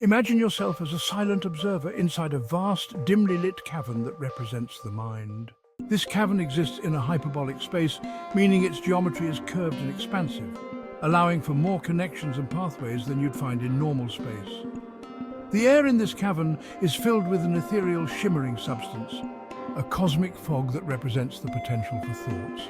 Imagine yourself as a silent observer inside a vast, dimly lit cavern that represents the mind. This cavern exists in a hyperbolic space, meaning its geometry is curved and expansive, allowing for more connections and pathways than you'd find in normal space. The air in this cavern is filled with an ethereal, shimmering substance, a cosmic fog that represents the potential for thoughts.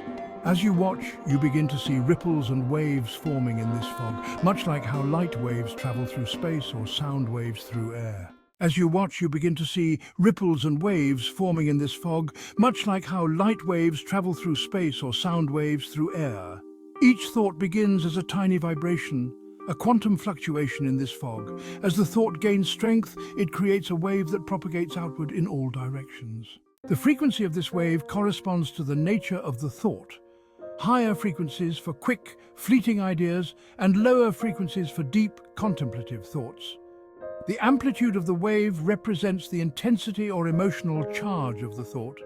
As you watch, you begin to see ripples and waves forming in this fog, much like how light waves travel through space or sound waves through air. As you watch, you begin to see ripples and waves forming in this fog, much like how light waves travel through space or sound waves through air. Each thought begins as a tiny vibration, a quantum fluctuation in this fog. As the thought gains strength, it creates a wave that propagates outward in all directions. The frequency of this wave corresponds to the nature of the thought. Higher frequencies for quick, fleeting ideas, and lower frequencies for deep, contemplative thoughts. The amplitude of the wave represents the intensity or emotional charge of the thought.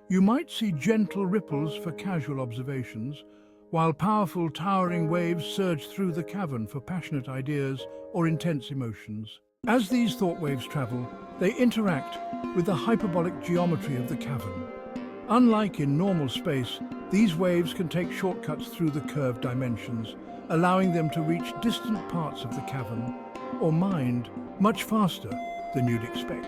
You might see gentle ripples for casual observations, while powerful, towering waves surge through the cavern for passionate ideas or intense emotions. As these thought waves travel, they interact with the hyperbolic geometry of the cavern. Unlike in normal space, these waves can take shortcuts through the curved dimensions, allowing them to reach distant parts of the cavern, or mind, much faster than you'd expect.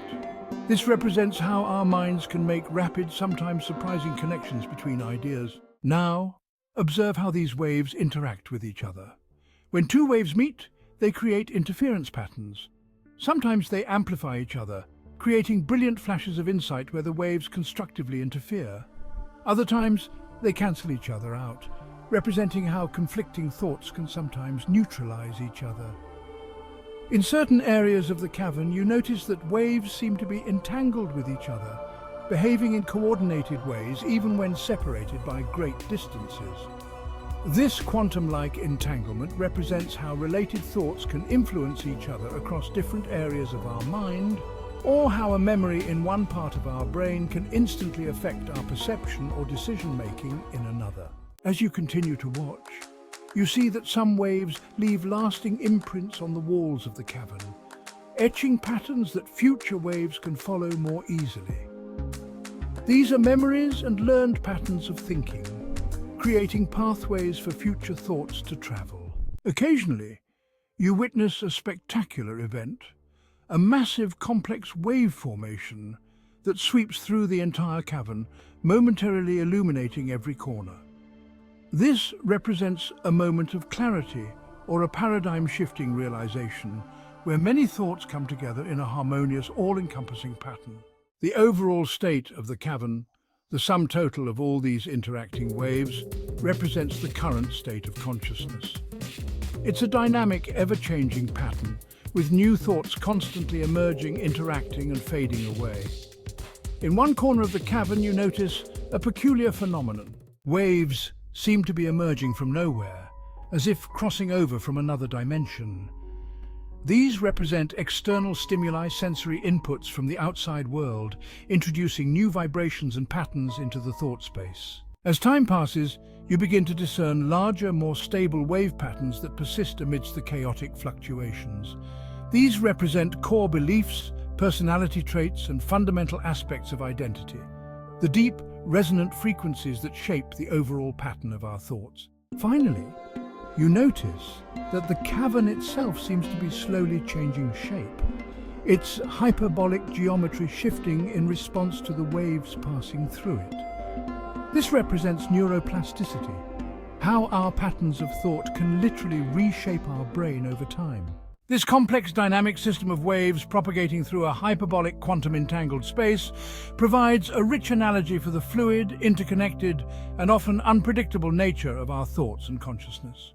This represents how our minds can make rapid, sometimes surprising connections between ideas. Now, observe how these waves interact with each other. When two waves meet, they create interference patterns. Sometimes they amplify each other, creating brilliant flashes of insight where the waves constructively interfere. Other times, they cancel each other out, representing how conflicting thoughts can sometimes neutralize each other. In certain areas of the cavern, you notice that waves seem to be entangled with each other, behaving in coordinated ways even when separated by great distances. This quantum-like entanglement represents how related thoughts can influence each other across different areas of our mind, or how a memory in one part of our brain can instantly affect our perception or decision-making in another. As you continue to watch, you see that some waves leave lasting imprints on the walls of the cavern, etching patterns that future waves can follow more easily. These are memories and learned patterns of thinking, creating pathways for future thoughts to travel. Occasionally, you witness a spectacular event, a massive complex wave formation that sweeps through the entire cavern, momentarily illuminating every corner. This represents a moment of clarity or a paradigm-shifting realization where many thoughts come together in a harmonious, all-encompassing pattern. The overall state of the cavern, the sum total of all these interacting waves, represents the current state of consciousness. It's a dynamic, ever-changing pattern, with new thoughts constantly emerging, interacting and fading away. In one corner of the cavern you notice a peculiar phenomenon. Waves seem to be emerging from nowhere, as if crossing over from another dimension. These represent external stimuli, sensory inputs from the outside world, introducing new vibrations and patterns into the thought space. As time passes, you begin to discern larger, more stable wave patterns that persist amidst the chaotic fluctuations. These represent core beliefs, personality traits, and fundamental aspects of identity, the deep, resonant frequencies that shape the overall pattern of our thoughts. Finally, you notice that the cavern itself seems to be slowly changing shape, its hyperbolic geometry shifting in response to the waves passing through it. This represents neuroplasticity, how our patterns of thought can literally reshape our brain over time. This complex dynamic system of waves propagating through a hyperbolic quantum-entangled space provides a rich analogy for the fluid, interconnected, and often unpredictable nature of our thoughts and consciousness.